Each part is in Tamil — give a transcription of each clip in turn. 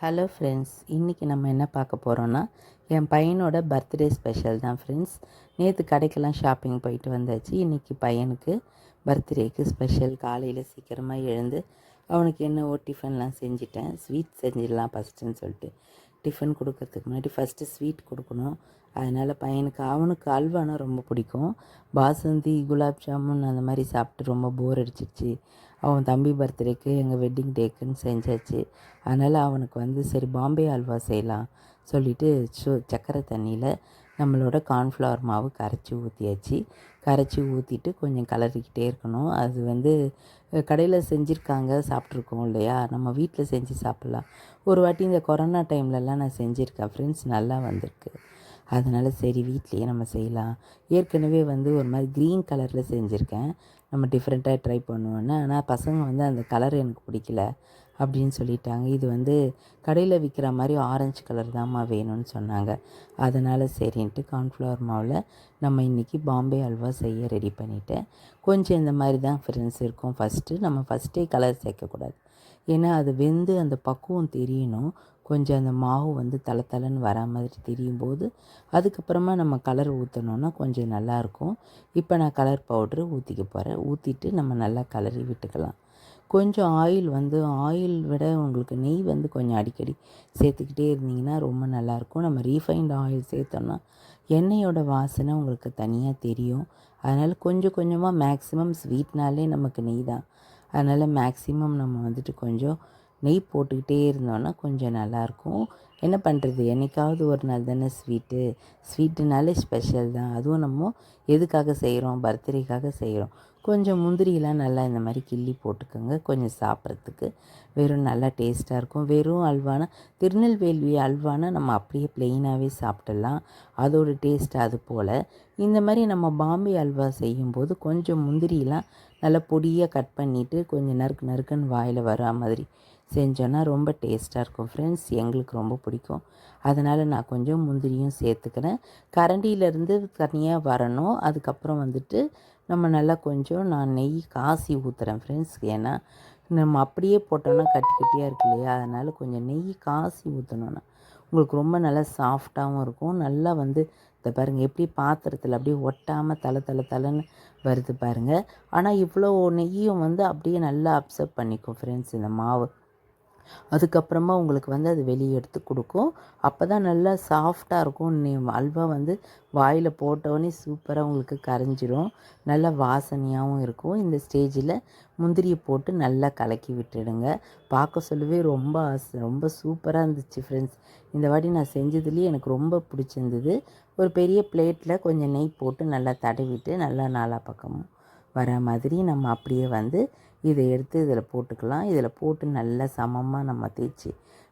ஹலோ ஃப்ரெண்ட்ஸ், இன்றைக்கி நம்ம என்ன பார்க்க போகிறோன்னா, என் பையனோட பர்த்டே ஸ்பெஷல் தான் ஃப்ரெண்ட்ஸ். நேற்று கடைக்கெல்லாம் ஷாப்பிங் போயிட்டு வந்தாச்சு. இன்றைக்கி பையனுக்கு பர்த்டேக்கு ஸ்பெஷல். காலையில் சீக்கிரமாக எழுந்து அவனுக்கு என்னவோ டிஃபன்லாம் செஞ்சுட்டேன். ஸ்வீட் செஞ்சிடலாம் ஃபஸ்ட்டுன்னு சொல்லிட்டு டிஃபன் கொடுக்கறதுக்கு முன்னாடி ஃபஸ்ட்டு ஸ்வீட் கொடுக்கணும். அதனால் அவனுக்கு அல்வானா ரொம்ப பிடிக்கும். பாசந்தி, குலாப் ஜாமுன் அந்த மாதிரி சாப்பிட்டு ரொம்ப போர் அடிச்சிடுச்சு. அவன் தம்பி பர்த்டேக்கு எங்கள் வெட்டிங் டேக்குன்னு செஞ்சாச்சு. அதனால் அவனுக்கு சரி பாம்பே அல்வா செய்யலாம் சொல்லிவிட்டு சக்கரை தண்ணியில் நம்மளோட கார்ன்ஃப்ளவர் மாவு கரைச்சி ஊற்றியாச்சு. கரைச்சி ஊற்றிட்டு கொஞ்சம் கிளறிக்கிட்டே இருக்கணும். அது கடையில் செஞ்சுருக்காங்க, சாப்பிட்ருக்கோம் இல்லையா, நம்ம வீட்டில் செஞ்சு சாப்பிட்லாம். ஒரு வாட்டி இந்த கொரோனா டைம்லலாம் நான் செஞ்சுருக்கேன் ஃப்ரெண்ட்ஸ், நல்லா வந்திருக்கு. அதனால் சரி வீட்லேயே நம்ம செய்யலாம். ஏற்கனவே ஒரு மாதிரி க்ரீன் கலரில் செஞ்சுருக்கேன். நம்ம டிஃப்ரெண்ட்டாக ட்ரை பண்ணுவோன்னு. ஆனால் பசங்க அந்த கலர் எனக்கு பிடிக்கல அப்படின்னு சொல்லிட்டாங்க. இது கடையில் விற்கிற மாதிரி ஆரஞ்சு கலர் தான்மா வேணும்னு சொன்னாங்க. அதனால் சரின்ட்டு கார்ன்ஃப்ளவர் மாவில் நம்ம இன்றைக்கி பாம்பே அல்வா செய்ய ரெடி பண்ணிட்டேன். கொஞ்சம் இந்த மாதிரி தான் ஃப்ரெண்ட்ஸ் இருக்கும். ஃபஸ்ட்டே கலர் சேர்க்கக்கூடாது. ஏன்னா அது வெந்து அந்த பக்குவம் தெரியணும். கொஞ்சம் அந்த மாவு தளன்னு வர மாதிரி தெரியும் போது அதுக்கப்புறமா நம்ம கலர் ஊற்றினோன்னா கொஞ்சம் நல்லாயிருக்கும். இப்போ நான் கலர் பவுட்ரு ஊற்றிக்க போகிறேன். ஊற்றிட்டு நம்ம நல்லா கலரி விட்டுக்கலாம். கொஞ்சம் ஆயில் விட உங்களுக்கு நெய் கொஞ்சம் அடிக்கடி சேர்த்துக்கிட்டே இருந்தீங்கன்னா ரொம்ப நல்லாயிருக்கும். நம்ம ரீஃபைண்ட் ஆயில் சேர்த்தோன்னா எண்ணெயோட வாசனை உங்களுக்கு தனியாக தெரியும். அதனால் கொஞ்சம் கொஞ்சமாக மேக்ஸிமம் ஸ்வீட்னாலே நமக்கு நெய் தான். அதனால் மேக்ஸிமம் நம்ம கொஞ்சம் நெய் போட்டுக்கிட்டே இருந்தோன்னா கொஞ்சம் நல்லாயிருக்கும். என்ன பண்ணுறது, என்றைக்காவது ஒரு நாள் தானே ஸ்வீட்டுனாலே ஸ்பெஷல் தான். அதுவும் நம்ம எதுக்காக செய்கிறோம், பர்த்டேக்காக செய்கிறோம். கொஞ்சம் முந்திரியெலாம் நல்லா இந்த மாதிரி கிள்ளி போட்டுக்கோங்க, கொஞ்சம் சாப்பிட்றதுக்கு வெறும் நல்லா டேஸ்ட்டாக இருக்கும். வெறும் அல்வானா, திருநெல்வேலி அல்வானா நம்ம அப்படியே ப்ளெயினாகவே சாப்பிடலாம், அதோட டேஸ்ட் அது போல். இந்த மாதிரி நம்ம பாம்பே அல்வா செய்யும்போது கொஞ்சம் முந்திரியெலாம் நல்லா பொடியாக கட் பண்ணிவிட்டு கொஞ்சம் நறுக்குன்னு வாயில் வரா மாதிரி செஞ்சோன்னா ரொம்ப டேஸ்ட்டாக இருக்கும் ஃப்ரெண்ட்ஸ். எங்களுக்கு ரொம்ப பிடிக்கும். அதனால் நான் கொஞ்சம் முந்திரியும் சேர்த்துக்கிறேன். கரண்டியிலேருந்து தனியாக வரணும். அதுக்கப்புறம் நம்ம நல்லா கொஞ்சம் நான் நெய் காசி ஊற்றுறேன் ஃப்ரெண்ட்ஸ். ஏன்னா நம்ம அப்படியே போட்டோன்னா கட்டி கட்டியாக இருக்கு இல்லையா, அதனால் கொஞ்சம் நெய் காசி ஊற்றணுன்னா உங்களுக்கு ரொம்ப நல்லா சாஃப்டாகவும் இருக்கும். நல்லா இதை பாருங்கள், எப்படி பாத்திரத்தில் அப்படியே ஒட்டாமல் தலை வருது பாருங்கள். ஆனால் இவ்வளோ நெய்யும் அப்படியே நல்லா அப்சர்வ் பண்ணிக்கும் ஃப்ரெண்ட்ஸ் இந்த மாவு. அதுக்கப்புறமா உங்களுக்கு அது வெளியே எடுத்து கொடுக்கும். அப்போ தான் நல்லா சாஃப்டாக இருக்கும். அல்வா வாயில் போட்டோடனே சூப்பராக உங்களுக்கு கரைஞ்சிரும். நல்லா வாசனையாகவும் இருக்கும். இந்த ஸ்டேஜில் முந்திரியை போட்டு நல்லா கலக்கி விட்டுடுங்க. பார்க்க சொல்லவே ரொம்ப சூப்பராக இருந்துச்சு ஃப்ரெண்ட்ஸ். இந்த வாட்டி நான் செஞ்சதுலேயே எனக்கு ரொம்ப பிடிச்சிருந்தது. ஒரு பெரிய பிளேட்டில் கொஞ்சம் நெய் போட்டு நல்லா தடவிட்டு நல்லா நாலா பக்கமும் வர மாதிரி நம்ம அப்படியே இதை எடுத்து இதில் போட்டுக்கலாம். இதில் போட்டு நல்லா சமமாக நம்ம தேய்ச்சி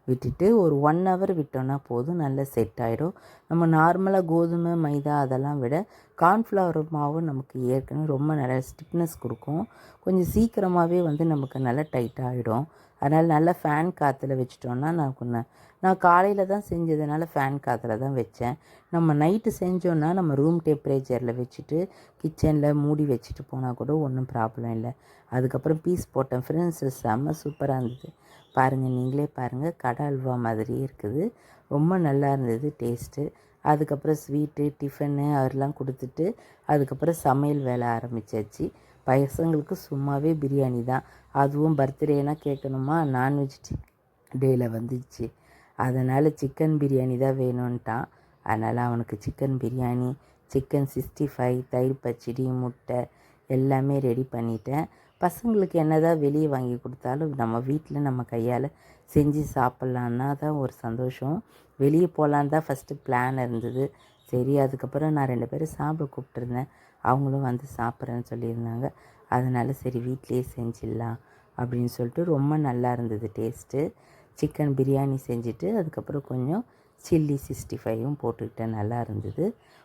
விட்டுட்டு ஒரு 1 ஹவர் விட்டோன்னா போதும், நல்லா செட் ஆகிடும். நம்ம நார்மலாக கோதுமை, மைதா அதெல்லாம் விட கார்ன்ஃப்ளவர் மாவு நமக்கு ஏற்கனவே ரொம்ப நல்லா ஸ்டிப்னஸ் கொடுக்கும். கொஞ்சம் சீக்கிரமாகவே நமக்கு நல்லா டைட்டாகிடும். அதனால் நல்லா ஃபேன் காற்றுல வச்சிட்டோன்னா நான் காலையில் தான் செஞ்சதுனால ஃபேன் காற்றுல தான் வச்சேன். நம்ம நைட்டு செஞ்சோன்னா நம்ம ரூம் டெம்பரேச்சரில் வச்சுட்டு கிச்சனில் மூடி வச்சுட்டு போனால் கூட ஒன்றும் ப்ராப்ளம் இல்லை. அதுக்கப்புறம் பீஸ் போட்டேன் ஃப்ரெண்ட்ஸ், செம்ம சூப்பராக இருந்தது. பாருங்கள், நீங்களே பாருங்கள், கடை அல்வா மாதிரியே இருக்குது. ரொம்ப நல்லா இருந்தது டேஸ்ட்டு. அதுக்கப்புறம் ஸ்வீட்டு டிஃபனு அதெல்லாம் கொடுத்துட்டு அதுக்கப்புறம் சமையல் வேலை ஆரம்பித்தாச்சு. பசங்களுக்கு சும்மாவே பிரியாணி தான். அதுவும் பர்த்டேனா கேட்கணுமா, நான்வெஜ் டேயில் வந்துச்சு. அதனால் சிக்கன் பிரியாணி தான் வேணும்ன்ட்டான். அதனால் அவனுக்கு சிக்கன் பிரியாணி, சிக்கன் 65, தயிர் பச்சடி, முட்டை எல்லாமே ரெடி பண்ணிட்டேன். பசங்களுக்கு என்ன தான் வெளியே வாங்கி கொடுத்தாலும் நம்ம வீட்டில் நம்ம கையால் செஞ்சு சாப்பிட்லான்னா தான் ஒரு சந்தோஷம். வெளியே போகலான்னு தான் ஃபஸ்ட்டு பிளான் இருந்தது. சரி, அதுக்கப்புறம் நான் 2 பேரும் சாப்பிட கூப்பிட்ருந்தேன். அவங்களும் சாப்பிட்றேன்னு சொல்லியிருந்தாங்க. அதனால் சரி வீட்டிலையே செஞ்சிடலாம் அப்படின்னு சொல்லிட்டு ரொம்ப நல்லா இருந்தது டேஸ்ட்டு. சிக்கன் பிரியாணி செஞ்சுட்டு அதுக்கப்புறம் கொஞ்சம் சில்லி 65யும் போட்டுக்கிட்டேன். நல்லா இருந்தது.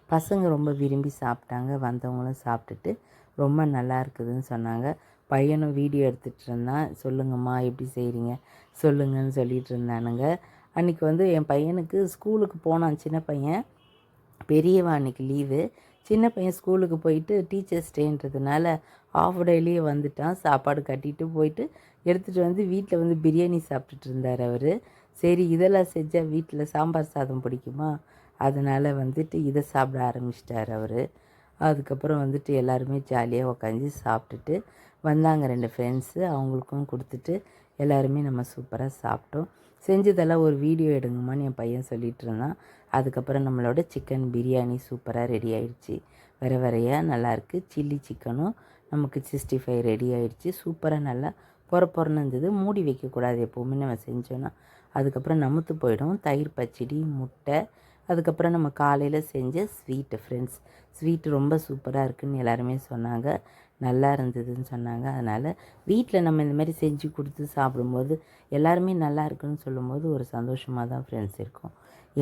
பசங்க ரொம்ப விரும்பி சாப்பிட்டாங்க. வந்தவங்களும் சாப்பிட்டுட்டு ரொம்ப நல்லா இருக்குதுன்னு சொன்னாங்க. பையனும் வீடியோ எடுத்துகிட்டு இருந்தான். சொல்லுங்கம்மா எப்படி செய்கிறீங்க சொல்லுங்கன்னு சொல்லிகிட்டு இருந்தானுங்க. அன்றைக்கி என் பையனுக்கு ஸ்கூலுக்கு போனான் சின்ன பையன். பெரியவன் அன்றைக்கி லீவு. சின்ன பையன் ஸ்கூலுக்கு போயிட்டு டீச்சர்ஸ் டேன்றதுனால ஆஃப் டேலேயே வந்துட்டான். சாப்பாடு கட்டிட்டு போயிட்டு எடுத்துகிட்டு வீட்டில் பிரியாணி சாப்பிட்டுட்டு இருந்தார் அவர். சரி இதெல்லாம் செஞ்சால் வீட்டில் சாம்பார் சாதம் பிடிக்குமா, அதனால் வந்துட்டு இதை சாப்பிட ஆரம்பிச்சிட்டார் அவர். அதுக்கப்புறம் வந்துட்டு எல்லாருமே ஜாலியாக உக்காந்து சாப்பிட்டுட்டு வந்தாங்க 2 ஃப்ரெண்ட்ஸு. அவங்களுக்கும் கொடுத்துட்டு எல்லாருமே நம்ம சூப்பராக சாப்பிட்டோம். செஞ்சதெல்லாம் ஒரு வீடியோ எடுங்கம்மான்னு என் பையன் சொல்லிகிட்டு இருந்தான். அதுக்கப்புறம் நம்மளோட சிக்கன் பிரியாணி சூப்பராக ரெடி ஆயிடுச்சு. வேறு வேறையாக நல்லாயிருக்கு. சில்லி சிக்கனும் நமக்கு 65 ரெடி ஆயிடுச்சு. சூப்பராக நல்லா பொறன்னு இருந்தது. மூடி வைக்கக்கூடாது எப்போவுமே நம்ம செஞ்சோன்னா, அதுக்கப்புறம் நமுத்து போயிடும். தயிர் பச்சடி, முட்டை, அதுக்கப்புறம் நம்ம காலையில் செஞ்ச ஸ்வீட்டு ஃப்ரெண்ட்ஸ். ஸ்வீட்டு ரொம்ப சூப்பராக இருக்குதுன்னு எல்லாருமே சொன்னாங்க. நல்லா இருந்ததுன்னு சொன்னாங்க. அதனால் வீட்டில் நம்ம இந்த மாதிரி செஞ்சு கொடுத்து சாப்பிடும்போது எல்லாருமே நல்லா இருக்குன்னு சொல்லும்போது ஒரு சந்தோஷமாக தான் ஃப்ரெண்ட்ஸ் இருக்கும்.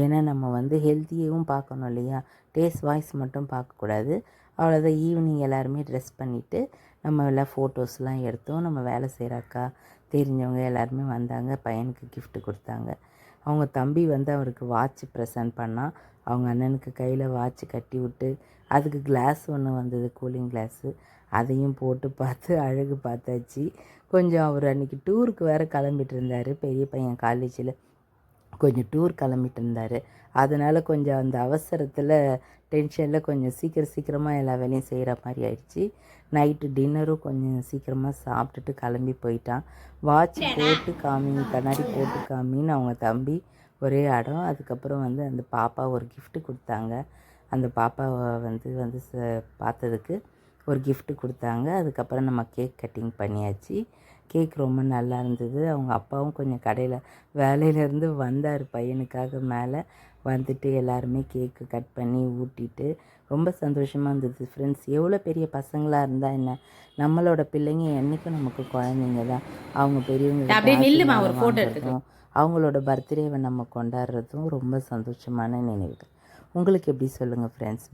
ஏன்னா நம்ம வந்து ஹெல்த்தியாகவும் பார்க்கணும் இல்லையா, டேஸ்ட் வாய்ஸ் மட்டும் பார்க்கக்கூடாது. அவ்வளோதான். ஈவினிங் எல்லாருமே ட்ரெஸ் பண்ணிவிட்டு நம்ம எல்லாம் ஃபோட்டோஸ்லாம் எடுத்தோம். நம்ம வேலை செய்கிற அக்கா தெரிஞ்சவங்க எல்லாருமே வந்தாங்க. பையனுக்கு gift கொடுத்தாங்க. அவங்க தம்பி வந்து அவருக்கு வாட்ச் ப்ரெசன்ட் பண்ணான். அவங்க அண்ணனுக்கு கையில் வாட்ச் கட்டி விட்டு அதுக்கு கிளாஸ் ஒன்று வந்தது, கூலிங் கிளாஸு. அதையும் போட்டு பார்த்து அழகு பார்த்தாச்சு. கொஞ்சம் அவர் அன்றைக்கி டூருக்கு வேறு கிளம்பிட்டு இருந்தார். பெரிய பையன் காலேஜில் கொஞ்சம் டூர் கிளம்பிட்டு இருந்தார். அதனால் கொஞ்சம் அந்த அவசரத்தில் டென்ஷனில் கொஞ்சம் சீக்கிரமாக எல்லா வேலையும் செய்கிற மாதிரி ஆயிடுச்சு. நைட்டு டின்னரும் கொஞ்சம் சீக்கிரமாக சாப்பிட்டுட்டு கிளம்பி போயிட்டான். வாட்ச் போட்டு காமின்னு, கண்ணாடி போட்டு காமின்னு அவங்க தம்பி ஒரே இடம். அதுக்கப்புறம் வந்து அந்த பாப்பா ஒரு gift கொடுத்தாங்க. அந்த பாப்பாவை வந்து பார்த்ததுக்கு ஒரு gift கொடுத்தாங்க. அதுக்கப்புறம் நம்ம கேக் கட்டிங் பண்ணியாச்சு. கேக் ரொம்ப நல்லா இருந்தது. அவங்க அப்பாவும் கொஞ்சம் கடையில் வேலையிலேருந்து வந்தார் பையனுக்காக. மேலே வந்துட்டு எல்லாருமே கேக்கு கட் பண்ணி ஊட்டிட்டு ரொம்ப சந்தோஷமாக இருந்தது ஃப்ரெண்ட்ஸ். எவ்வளோ பெரிய பசங்களாக இருந்தால் என்ன, நம்மளோட பிள்ளைங்க என்றைக்கும் நமக்கு குழந்தைங்க தான். அவங்க பெரியவங்க வாங்குறதும் அவங்களோட பர்த்டேவை நம்ம கொண்டாடுறதும் ரொம்ப சந்தோஷமான நினைவுகள். உங்களுக்கு எப்படி சொல்லுங்கள் ஃப்ரெண்ட்ஸ்?